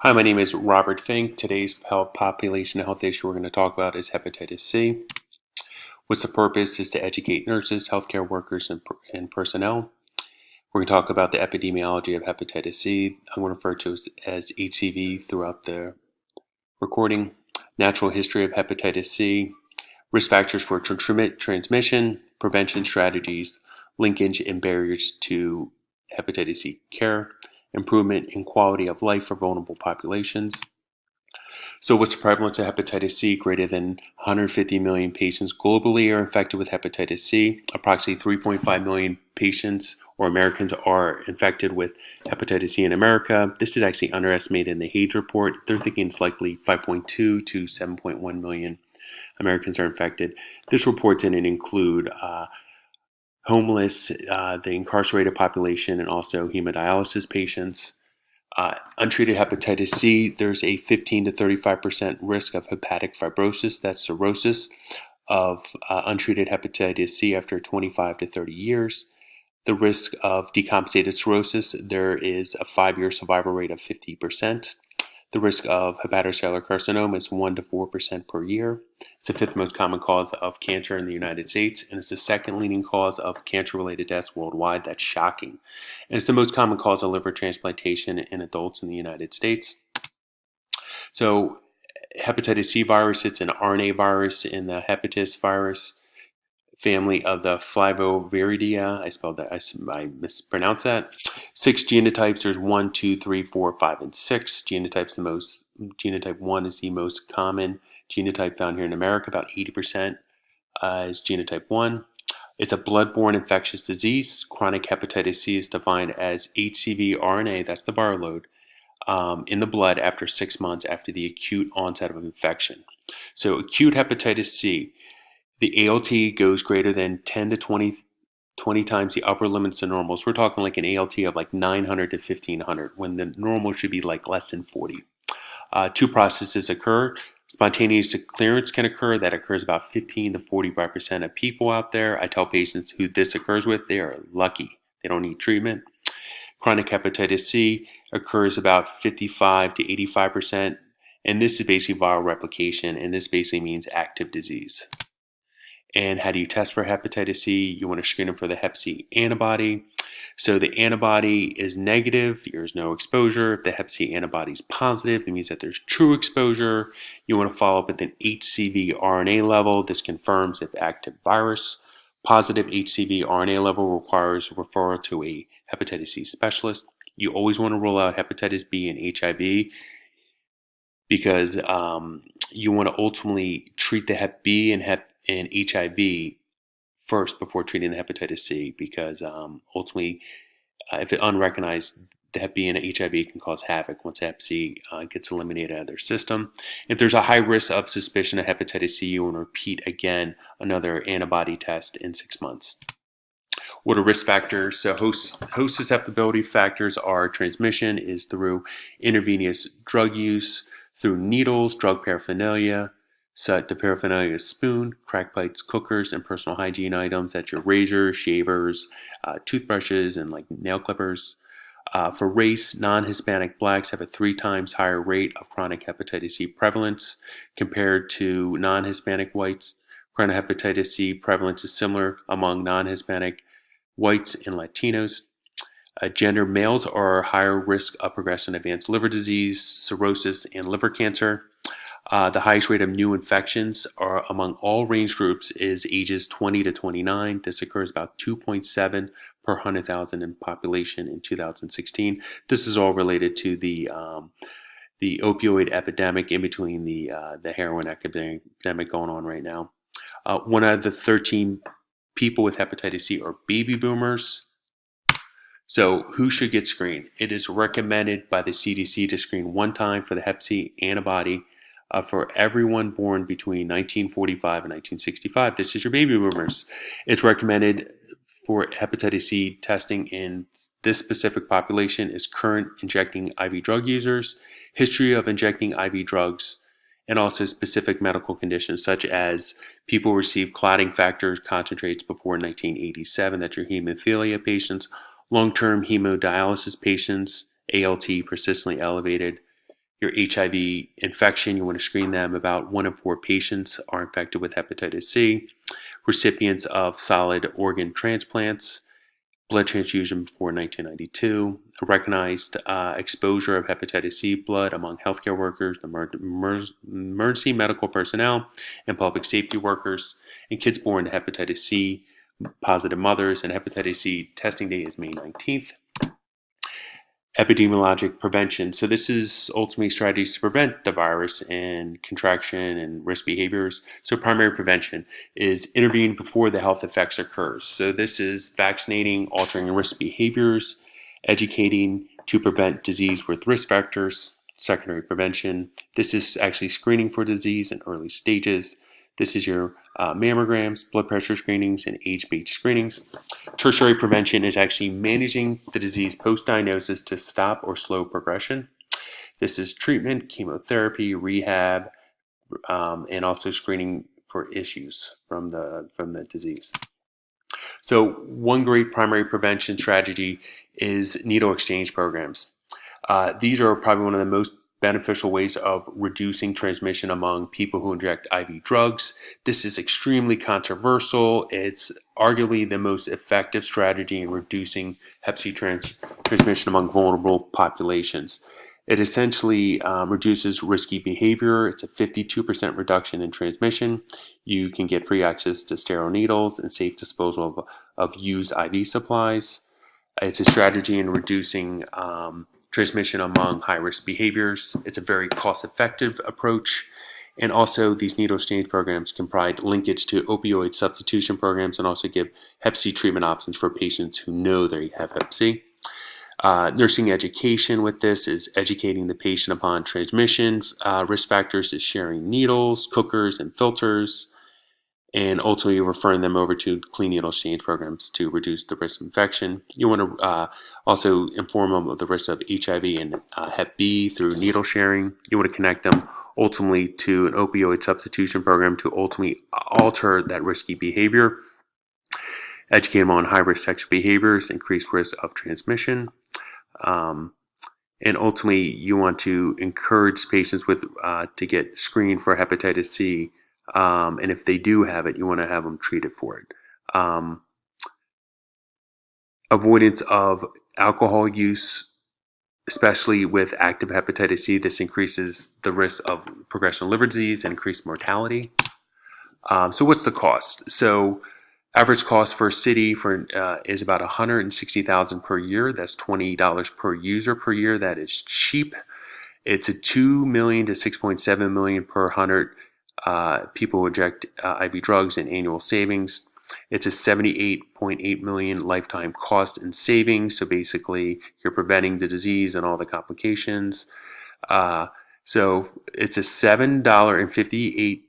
Hi, my name is Robert Fink. Today's population health issue we're going to talk about is hepatitis C. What's the purpose is to educate nurses, healthcare workers, and personnel. We're going to talk about the epidemiology of hepatitis C. I'm going to refer to it as HCV throughout the recording. Natural history of hepatitis C, risk factors for transmission, prevention strategies, linkage and barriers to hepatitis C care, improvement in quality of life for vulnerable populations. So, what's the prevalence of hepatitis C? Greater than 150 million patients globally are infected with hepatitis C. Approximately 3.5 million patients or Americans are infected with hepatitis C in America. This is actually underestimated in the Hayes report. They're thinking it's likely 5.2 to 7.1 million Americans are infected. This report didn't include homeless, the incarcerated population, and also hemodialysis patients. Untreated hepatitis C, there's a 15 to 35% risk of hepatic fibrosis, that's cirrhosis, of untreated hepatitis C after 25 to 30 years. The risk of decompensated cirrhosis, there is a 5-year survival rate of 50%. The risk of hepatocellular carcinoma is 1 to 4% per year. It's the fifth most common cause of cancer in the United States, and it's the second leading cause of cancer-related deaths worldwide. That's shocking. And it's the most common cause of liver transplantation in adults in the United States. So, hepatitis C virus, it's an RNA virus in the hepatitis virus family of the Flaviviridae. I mispronounced that. 6 genotypes. There's 1, 2, 3, 4, 5, and 6. Genotype 1 is the most common genotype found here in America. About 80% is genotype 1. It's a blood-borne infectious disease. Chronic hepatitis C is defined as HCV RNA, that's the viral load, in the blood after 6 months after the acute onset of infection. So acute hepatitis C, the ALT goes greater than 10 to 20 times the upper limits of normal. So we're talking like an ALT of like 900 to 1500 when the normal should be like less than 40. Two processes occur. Spontaneous clearance can occur. That occurs about 15 to 45% of people out there. I tell patients who this occurs with, they are lucky. They don't need treatment. Chronic hepatitis C occurs about 55 to 85%. And this is basically viral replication. And this basically means active disease. And how do you test for hepatitis C? You want to screen them for the hep C antibody. So the antibody is negative, there's no exposure. If the hep C antibody is positive, it means that there's true exposure. You want to follow up with an HCV RNA level. This confirms if active virus. Positive HCV RNA level requires referral to a hepatitis C specialist. You always want to rule out hepatitis B and HIV because you want to ultimately treat the hep B and HIV first before treating the hepatitis C because ultimately, if it unrecognized, the hep B and HIV can cause havoc once hep C gets eliminated out of their system. If there's a high risk of suspicion of hepatitis C, you want to repeat again another antibody test in 6 months. What are risk factors? So host susceptibility factors are transmission is through intravenous drug use, through needles, drug paraphernalia. So the paraphernalia is spoon, crack pipes, cookers, and personal hygiene items. That's your razors, shavers, toothbrushes, and like nail clippers. For race, non-Hispanic blacks have a 3 times higher rate of chronic hepatitis C prevalence compared to non-Hispanic whites. Chronic hepatitis C prevalence is similar among non-Hispanic whites and Latinos. Gender, males are higher risk of progressing advanced liver disease, cirrhosis, and liver cancer. The highest rate of new infections are among all range groups is ages 20 to 29. This occurs about 2.7 per 100,000 in population in 2016. This is all related to the opioid epidemic in between the heroin epidemic going on right now. One out of the 13 people with hepatitis C are baby boomers. So who should get screened? It is recommended by the CDC to screen 1 time for the hep C antibody for everyone born between 1945 and 1965. This is your baby boomers. It's recommended for hepatitis C testing in this specific population is current injecting IV drug users, history of injecting IV drugs, and also specific medical conditions such as people receive clotting factor concentrates before 1987, that's your hemophilia patients, long-term hemodialysis patients, ALT persistently elevated, your HIV infection. You want to screen them. About 1 in 4 patients are infected with hepatitis C. Recipients of solid organ transplants, blood transfusion before 1992, a recognized exposure of hepatitis C blood among healthcare workers, emergency medical personnel, and public safety workers, and kids born to hepatitis C positive mothers, and hepatitis C testing day is May 19th. Epidemiologic prevention. So this is ultimately strategies to prevent the virus and contraction and risk behaviors. So primary prevention is intervene before the health effects occurs. So this is vaccinating, altering risk behaviors, educating to prevent disease with risk factors. Secondary prevention. This is actually screening for disease in early stages. This is your mammograms, blood pressure screenings, and age-based screenings. Tertiary prevention is actually managing the disease post-diagnosis to stop or slow progression. This is treatment, chemotherapy, rehab, and also screening for issues from the disease. So one great primary prevention strategy is needle exchange programs. These are probably one of the most beneficial ways of reducing transmission among people who inject IV drugs. This is extremely controversial. It's arguably the most effective strategy in reducing Hep C transmission among vulnerable populations. It essentially reduces risky behavior. It's a 52% reduction in transmission. You can get free access to sterile needles and safe disposal of used IV supplies. It's a strategy in reducing transmission among high-risk behaviors. It's a very cost-effective approach. And also, these needle exchange programs can provide linkage to opioid substitution programs and also give Hep C treatment options for patients who know they have Hep C. Nursing education with this is educating the patient upon transmission. Risk factors is sharing needles, cookers, and filters, and ultimately referring them over to clean needle exchange programs to reduce the risk of infection. You want to also inform them of the risk of HIV and Hep B through needle sharing. You want to connect them ultimately to an opioid substitution program to ultimately alter that risky behavior. Educate them on high-risk sexual behaviors, increased risk of transmission. And ultimately, you want to encourage patients with to get screened for hepatitis C. And if they do have it, you want to have them treated for it. Avoidance of alcohol use, especially with active hepatitis C. This increases the risk of progression of liver disease and increased mortality. So what's the cost? So average cost for a city is about $160,000 per year. That's $20 per user per year. That is cheap. It's a $2 million to $6.7 million per 100 people who inject IV drugs in annual savings. It's a $78.8 million lifetime cost in savings. So basically, you're preventing the disease and all the complications. So it's a $7.58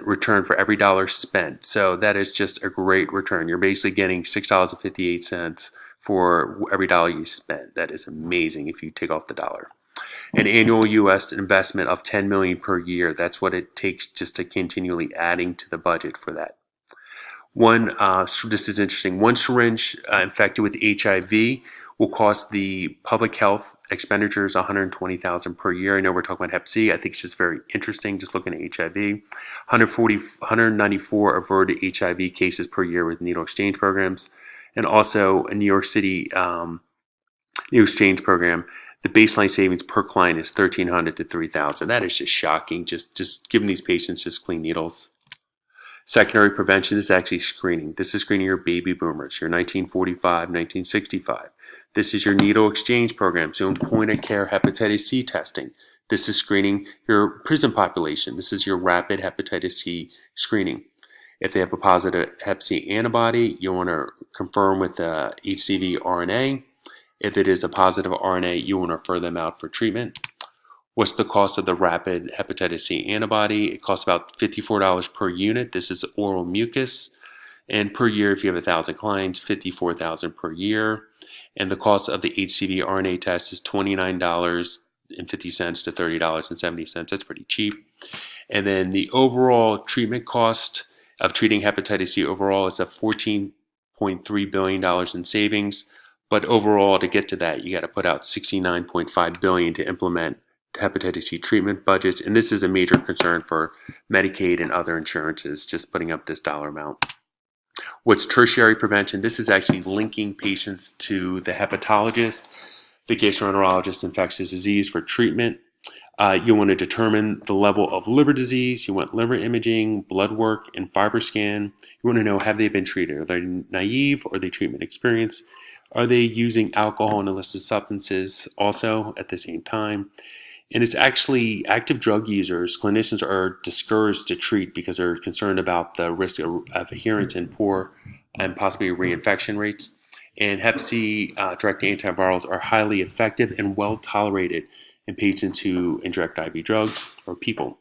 return for every dollar spent. So that is just a great return. You're basically getting $6.58 for every dollar you spent. That is amazing if you take off the dollar. An annual U.S. investment of $10 million per year. That's what it takes just to continually adding to the budget for that. This is interesting. One syringe infected with HIV will cost the public health expenditures $120,000 per year. I know we're talking about Hep C. I think it's just very interesting just looking at HIV. 194 averted HIV cases per year with needle exchange programs. And also a New York City needle exchange program. The baseline savings per client is $1,300 to $3,000. That is just shocking. Just giving these patients just clean needles. Secondary prevention is actually screening. This is screening your baby boomers, your 1945, 1965. This is your needle exchange program, so point-of-care hepatitis C testing. This is screening your prison population. This is your rapid hepatitis C screening. If they have a positive Hep C antibody, you want to confirm with the HCV RNA. If it is a positive RNA, you want to refer them out for treatment. What's the cost of the rapid hepatitis C antibody? It costs about $54 per unit. This is oral mucus. And per year, if you have 1,000 clients, $54,000 per year. And the cost of the HCV RNA test is $29.50 to $30.70. That's pretty cheap. And then the overall treatment cost of treating hepatitis C overall is at $14.3 billion in savings. But overall, to get to that, you got to put out $69.5 billion to implement hepatitis C treatment budgets, and this is a major concern for Medicaid and other insurances, just putting up this dollar amount. What's tertiary prevention? This is actually linking patients to the hepatologist, the gastroenterologist, infectious disease for treatment. You want to determine the level of liver disease. You want liver imaging, blood work, and fiber scan. You want to know, have they been treated? Are they naive or are they treatment experienced? Are they using alcohol and illicit substances also at the same time? And it's actually active drug users. Clinicians are discouraged to treat because they're concerned about the risk of adherence and poor and possibly reinfection rates. And Hep C direct antivirals are highly effective and well tolerated in patients who inject IV drugs or people.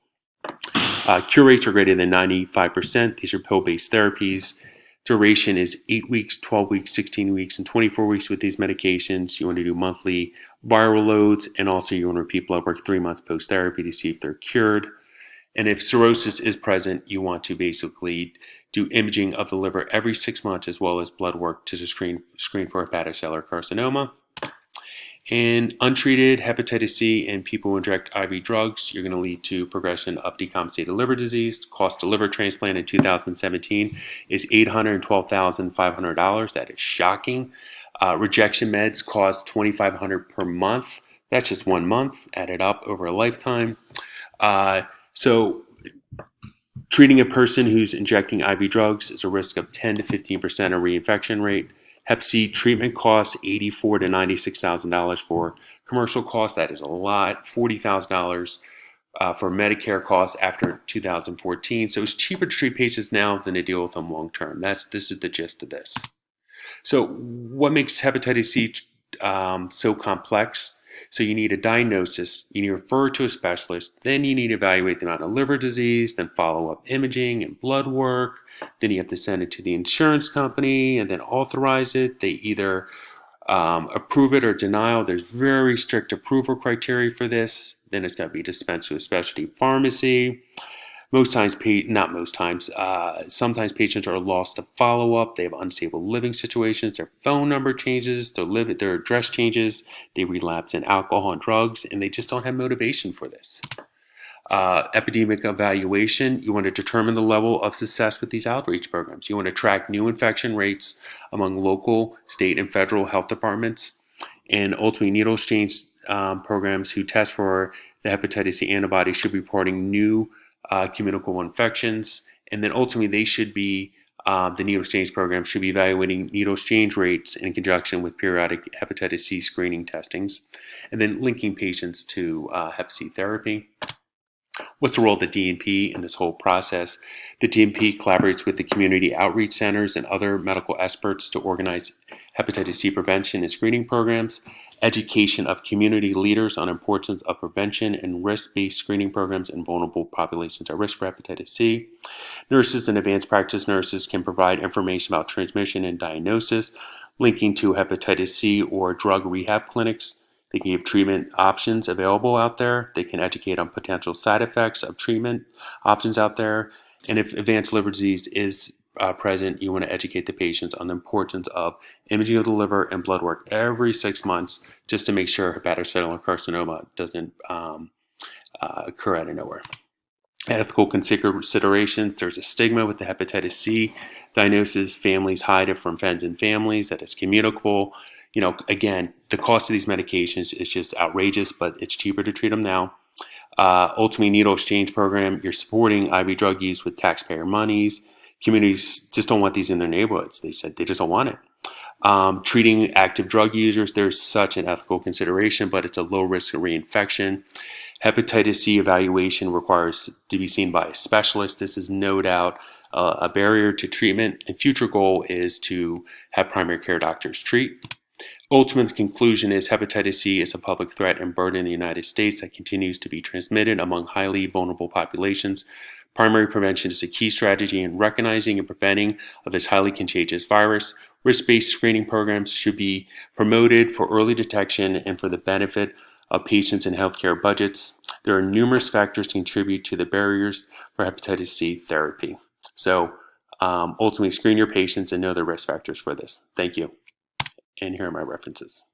Cure rates are greater than 95%. These are pill-based therapies. Duration is 8 weeks, 12 weeks, 16 weeks, and 24 weeks with these medications. You want to do monthly viral loads, and also you want to repeat blood work 3 months post-therapy to see if they're cured. And if cirrhosis is present, you want to basically do imaging of the liver every 6 months as well as blood work to screen for hepatocellular carcinoma. And untreated hepatitis C in people who inject IV drugs, you're going to lead to progression of decompensated liver disease. Cost of liver transplant in 2017 is $812,500. That is shocking. Rejection meds cost $2,500 per month. That's just 1 month, added up over a lifetime. So treating a person who's injecting IV drugs is a risk of 10 to 15% of reinfection rate. Hep C treatment costs $84,000 to $96,000 for commercial costs. That is a lot. $40,000 for Medicare costs after 2014. So it's cheaper to treat patients now than to deal with them long term. This is the gist of this. So what makes hepatitis C so complex? So you need a diagnosis, you need to refer to a specialist, then you need to evaluate the amount of liver disease, then follow up imaging and blood work, then you have to send it to the insurance company and then authorize it. They either approve it or deny. There's very strict approval criteria for this. Then it's got to be dispensed to a specialty pharmacy. Sometimes patients are lost to follow-up. They have unstable living situations. Their phone number changes. Their address changes. They relapse in alcohol and drugs, and they just don't have motivation for this. Epidemic evaluation. You want to determine the level of success with these outreach programs. You want to track new infection rates among local, state, and federal health departments, and ultimately needle exchange programs who test for the hepatitis C antibody should be reporting new communicable infections, and then ultimately they should be the needle exchange program should be evaluating needle exchange rates in conjunction with periodic hepatitis C screening testings, and then linking patients to Hep C therapy. What's the role of the DNP in this whole process? The DNP collaborates with the community outreach centers and other medical experts to organize hepatitis C prevention and screening programs, education of community leaders on importance of prevention and risk-based screening programs in vulnerable populations at risk for hepatitis C. Nurses and advanced practice nurses can provide information about transmission and diagnosis, linking to hepatitis C or drug rehab clinics. They can give treatment options available out there. They can educate on potential side effects of treatment options out there. And if advanced liver disease is present, you want to educate the patients on the importance of imaging of the liver and blood work every 6 months just to make sure hepatocellular carcinoma doesn't occur out of nowhere. Ethical considerations. There's a stigma with the hepatitis C diagnosis. Families hide it from friends and families that it's communicable. Again, the cost of these medications is just outrageous, but it's cheaper to treat them now. Ultimately, needle exchange program, you're supporting IV drug use with taxpayer monies. Communities just don't want these in their neighborhoods. They said they just don't want it. Treating active drug users, there's such an ethical consideration, but it's a low risk of reinfection. Hepatitis C evaluation requires to be seen by a specialist. This is no doubt a barrier to treatment, and future goal is to have primary care doctors treat. Ultimate conclusion is hepatitis C is a public threat and burden in the United States that continues to be transmitted among highly vulnerable populations. Primary prevention is a key strategy in recognizing and preventing of this highly contagious virus. Risk-based screening programs should be promoted for early detection and for the benefit of patients and healthcare budgets. There are numerous factors to contribute to the barriers for hepatitis C therapy. So ultimately screen your patients and know the risk factors for this. Thank you. And here are my references.